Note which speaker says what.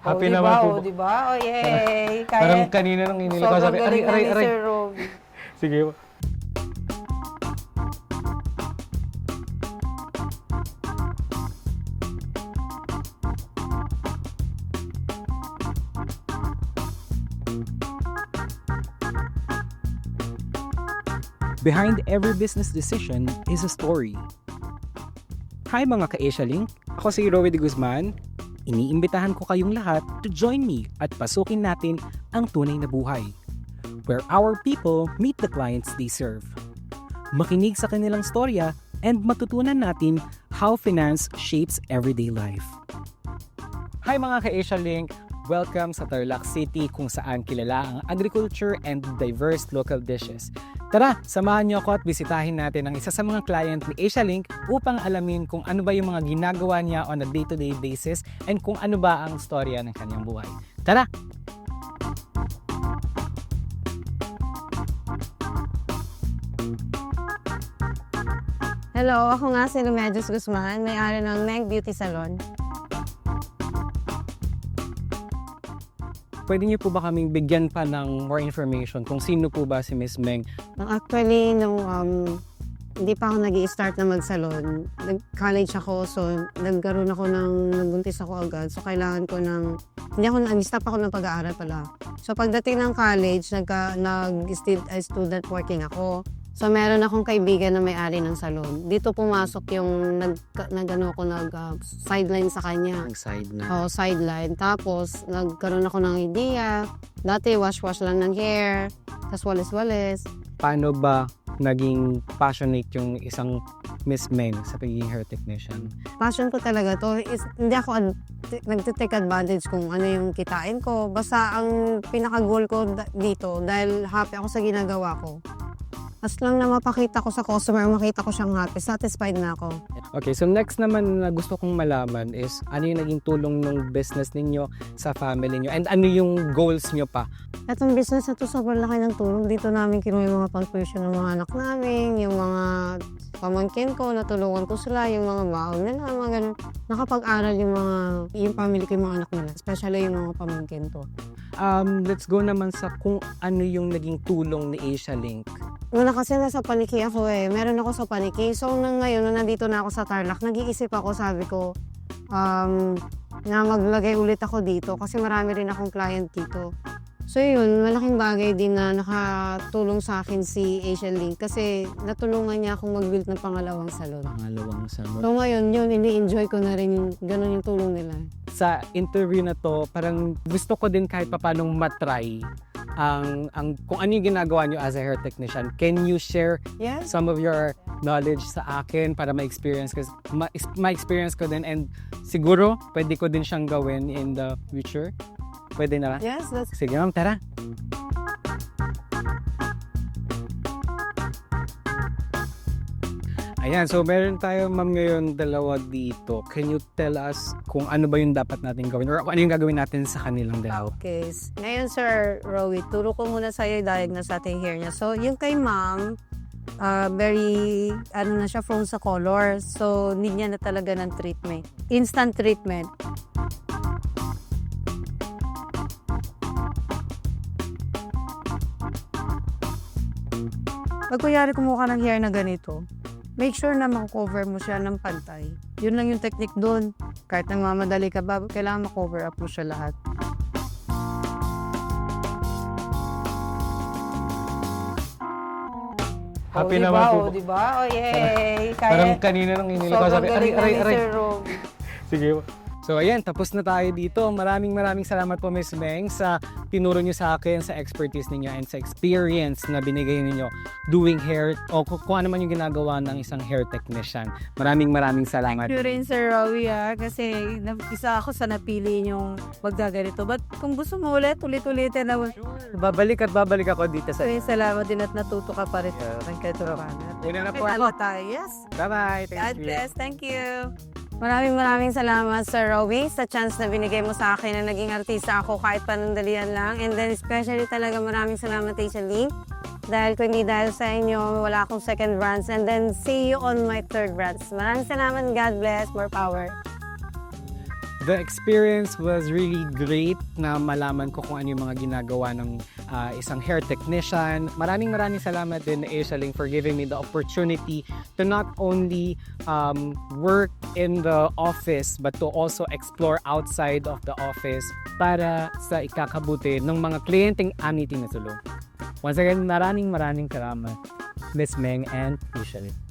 Speaker 1: Happy
Speaker 2: diba?
Speaker 1: naman po.
Speaker 2: Di ba? Oh, yay!
Speaker 1: Parang kanina nung inili ko, sabi, aray, aray, aray.
Speaker 2: Sir Roby.
Speaker 1: Sige.
Speaker 3: Behind every business decision is a story. Hi mga ka-Asia Link! Ako si Rowie de Guzman. Iniimbitahan ko kayong lahat to join me at pasukin natin ang tunay na buhay, where our people meet the clients they serve. Makinig sa kanilang storya and matutunan natin how finance shapes everyday life. Hi mga ka-Asia Link! Welcome sa Tarlac City kung saan kilala ang agriculture and diverse local dishes. Tara, samahan niyo ako at bisitahin natin ang isa sa mga client ni Asia Link upang alamin kung ano ba yung mga ginagawa niya on a day-to-day basis and kung ano ba ang storya ng kanyang buhay. Tara!
Speaker 2: Hello, ako nga si Remedios Guzman, may-ari ng Meg Beauty Salon.
Speaker 3: Pwede niyo po ba kaming bigyan pa ng more information kung sino po ba si Miss Meng?
Speaker 2: Actually, nung hindi pa ako nag-i-start na mag-salon, nag-college ako, so nagkaroon ako nagbuntis ako agad. So kailangan ko nag-stop ako ng pag-aaral pala. So pagdating ng college, student working ako. So meron akong kaibigan na may-ari ng salon. Dito pumasok yung sideline sa kanya.
Speaker 3: Sideline.
Speaker 2: Sideline. Tapos nagkaroon ako ng idea. Dati wash-wash lang ng hair, tapos walis-walis.
Speaker 3: Paano ba naging passionate yung isang Miss Meng sa pagiging hair technician?
Speaker 2: Passion ko talaga to. Hindi ako nagtitake advantage kung ano yung kitain ko. Basta ang pinaka-goal ko dito, dahil happy ako sa ginagawa ko. As lang na mapakita ko sa customer, makita ko siyang happy, satisfied na ako.
Speaker 3: Okay, so next naman na gusto kong malaman is ano yung naging tulong ng business ninyo sa family niyo and ano yung goals niyo pa?
Speaker 2: Itong business na to, sobrang laki ng tulong. Dito namin kinuha yung mga pang-tuition ng mga anak namin, yung mga pamangkin ko, natulungan ko sila, yung mga baon nila, mga ganun. Nakapag-aral yung family ko, yung mga anak nila, especially yung mga pamangkin ko.
Speaker 3: Let's go naman sa kung ano yung naging tulong ni Asia Link.
Speaker 2: Una kasi nasa Paniki ako meron ako sa Paniki. So ngayon na nandito na ako sa Tarlac, nag-iisip ako, sabi ko, na maglagay ulit ako dito kasi marami rin akong client dito. So yun, malaking bagay din na nakatulong sa akin si Asian Link kasi natulungan niya akong mag-build ng pangalawang salon. So ngayon, yun, ini-enjoy ko na rin ganun yung tulong nila.
Speaker 3: Sa interview na to, parang gusto ko din kahit papanong matry ang kung ano yung ginagawa nyo as a hair technician. Can you share some of your knowledge sa akin para ma-experience ko din and siguro pwede ko din siyang gawin in the future? Pwede na ba?
Speaker 2: Yes,
Speaker 3: Sige ma'am, tara. Ayan, so meron tayo ma'am ngayon dalawa dito. Can you tell us kung ano ba yung dapat natin gawin or ano yung gagawin natin sa kanilang dalawa?
Speaker 2: Okay. Ngayon, Sir Rowie, turo ko muna sa'yo yung diagnose natin hair niya. So, yung kay ma'am, very, na siya, prone sa color. So, need niya na talaga ng treatment. Instant treatment. Pag kunyari kumuha ka ng hair na ganito, make sure na mako-cover mo siya ng pantay. Yun lang yung technique doon. Kahit nagmamadali ka ba, kailangan mako-cover up mo siya lahat.
Speaker 1: Happy naman po.
Speaker 2: Diba? Oh, yay!
Speaker 1: Parang kanina nung inili ko, sabi, aray, aray, aray.
Speaker 2: Sir Roby.
Speaker 1: Sige.
Speaker 3: So ayan, tapos na tayo dito. Maraming salamat po Miss Meng sa tinuro niyo sa akin, sa expertise ninyo and sa experience na binigay niyo doing hair o kung ano man yung ginagawa ng isang hair technician. Maraming salamat.
Speaker 2: Thank you rin, Sir Rowie, kasi isa ako sa napili yung maggaganito. But kung gusto mo ulit-ulitin na.
Speaker 3: Babalik ako dito sa...
Speaker 2: Salamat din at natuto ka pa rin.
Speaker 3: Una na po ako.
Speaker 2: Yes.
Speaker 3: Bye-bye.
Speaker 2: God bless. Thank you. Maraming salamat, Sir Rowie, sa chance na binigay mo sa akin na naging artista ako kahit panandalian lang. And then especially talaga maraming salamat, Asian Link. Dahil kung hindi dahil sa inyo, wala akong second branch. And then see you on my third branch. Maraming salamat. God bless. More power.
Speaker 3: The experience was really great na malaman ko kung ano yung mga ginagawa ng isang hair technician. Maraming salamat din Asia Ling for giving me the opportunity to not only work in the office but to also explore outside of the office para sa ikakabuti ng mga kliyenteng aming tinutulong. Once again, maraming salamat, Miss Meng and Asia Ling.